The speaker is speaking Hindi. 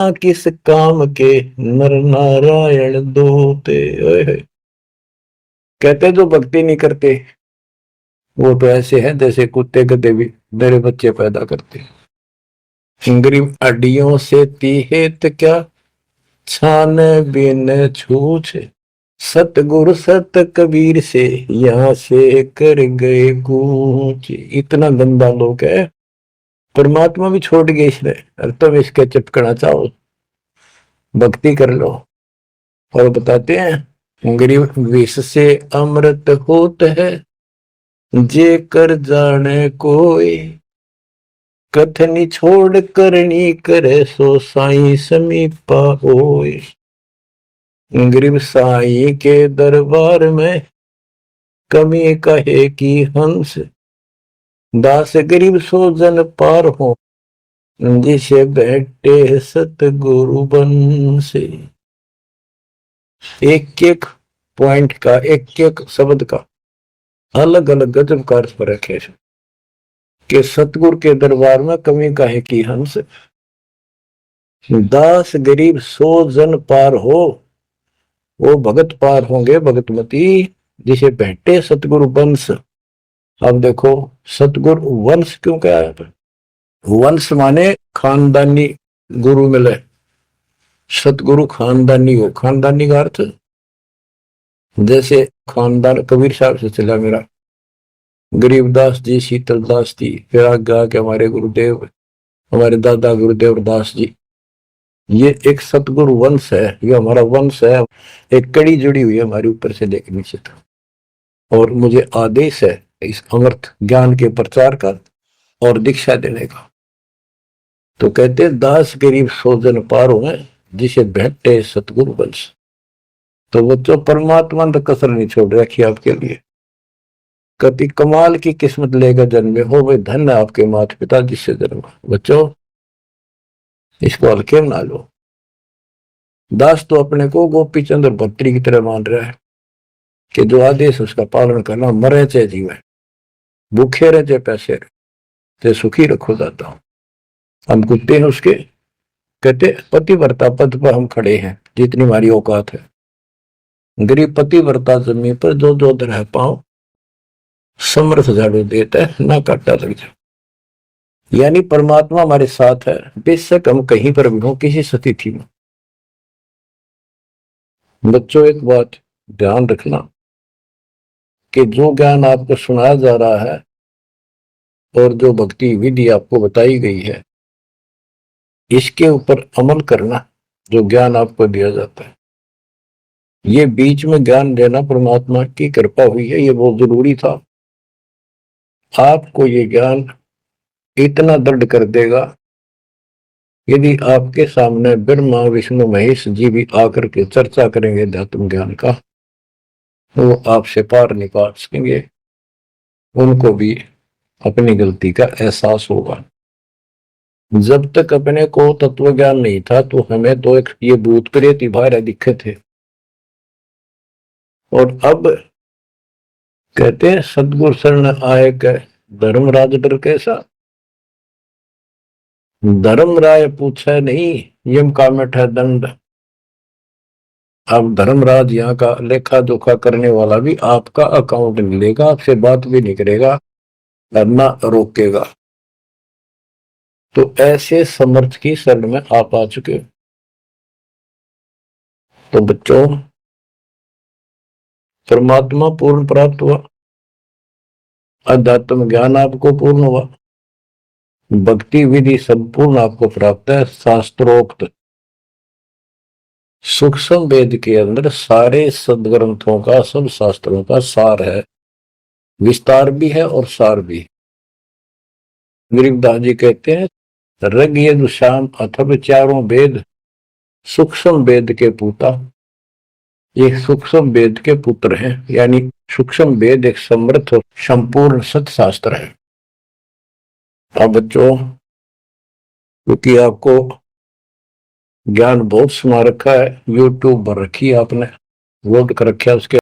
किस काम के नर नारायण दोते। कहते जो भक्ति नहीं करते वो तो ऐसे हैं जैसे कुत्ते गधे भी मेरे बच्चे पैदा करते। गरीब अड्डियों से तीहेत क्या छान बिन छूछे। सतगुरु सत कबीर से यहाँ से कर गए कूच। इतना गंदा लोग है, परमात्मा भी छोड़ गए इसने। और तुम इसके चिपकना चाहो भक्ति कर लो। और बताते हैं गरीब विष से अमृत होत है जे कर जाने कोई। कथनी छोड़ करनी करे सो साई समीपा होए। गरीब साई के दरबार में कमी कहे कि हंस। दास गरीब सो जन पार हो जिसे बैठे सतगुरु बन से। एक एक पॉइंट का एक एक शब्द का अलग अलग गजब का अर्थ फर्क है कि सतगुरु के दरबार में कमी काहे की हंस। दास गरीब सो जन पार हो, वो भगत पार होंगे भगतमती जिसे बैठे सतगुरु वंश। अब देखो सतगुरु वंश क्यों कहा है? वंश माने खानदानी गुरु मिले। सतगुरु खानदानी हो, खानदानी का अर्थ जैसे खानदान कबीर साहब से चला मेरा, गरीबदास जी, शीतलदास जी, फिर आगे आके हमारे गुरुदेव, हमारे दादा गुरुदेव दास जी। ये एक सतगुरु वंश है, ये हमारा वंश है। एक कड़ी जुड़ी हुई है हमारे ऊपर से लेकर नीचे तक। और मुझे आदेश है इस अमृत ज्ञान के प्रचार का और दीक्षा देने का। तो कहते दास गरीब सोजन पारो है जिसे बैठे सतगुरु वंश। तो बच्चों परमात्मा ने कसर नहीं छोड़ रखी आपके लिए। कति कमाल की किस्मत लेकर जन्मे हो, वे धन है आपके माता पिता जिससे जन्मा। बच्चों इसको हल्के में ना लो। दास तो अपने को गोपी चंद्र भट्टी की तरह मान रहा है कि जो आदेश उसका पालन करना, मरे चाहे जीवे, भूखे रहे चाहे पैसे रहे, चाहे सुखी रखो दाता हूं। हम कुत्ते हैं उसके। कहते पतिव्रता पद पर हम खड़े हैं जितनी हमारी औकात है। गरीब पतिव्रता जमीन पर जो जो रह पाओ समर्थ झाड़ू देता है ना काटा लग जाए। यानी परमात्मा हमारे साथ है, बेशक हम कहीं पर भी हो, किसी स्थिति में। बच्चों एक बात ध्यान रखना कि जो ज्ञान आपको सुनाया जा रहा है और जो भक्ति विधि आपको बताई गई है, इसके ऊपर अमल करना। जो ज्ञान आपको दिया जाता है, ये बीच में ज्ञान देना परमात्मा की कृपा हुई है, ये बहुत जरूरी था। आपको ये ज्ञान इतना दृढ़ कर देगा, यदि आपके सामने ब्रह्मा विष्णु महेश जी भी आकर के चर्चा करेंगे अध्यात्म ज्ञान का, तो वो आपसे पार नहीं पा सकेंगे। उनको भी अपनी गलती का एहसास होगा। जब तक अपने को तत्व ज्ञान नहीं था तो हमें तो एक ये भूत प्रेत बाहर दिखे थे। और अब कहते हैं सदगुरु शरण आए के धर्मराज डर कैसा। धर्मराय पूछे नहीं यम का मिठा दंड। अब धर्मराज यहाँ का लेखा जोखा करने वाला भी आपका अकाउंट नहीं लेगा, आपसे बात भी नहीं करेगा, ना रोकेगा। तो ऐसे समर्थ की शरण में आप आ चुके हो। तो बच्चों परमात्मा पूर्ण प्राप्त हुआ, अध्यात्म ज्ञान आपको पूर्ण हुआ, भक्ति विधि संपूर्ण आपको प्राप्त है। शास्त्रोक्त सूक्ष्म वेद के अंदर सारे सदग्रंथों का, सब शास्त्रों का सार है। विस्तार भी है और सार भी। गरीबदास जी कहते हैं रग यदु श्याम अथर्व चारों वेद सूक्ष्म वेद के पूता। ये सूक्ष्म वेद के पुत्र हैं, यानी सूक्ष्म वेद एक समृद्ध और संपूर्ण सत्शास्त्र है। अब बच्चों क्योंकि आपको ज्ञान बहुत सुना रखा है, यूट्यूब पर रखी है आपने, लोड कर रखा है, उसके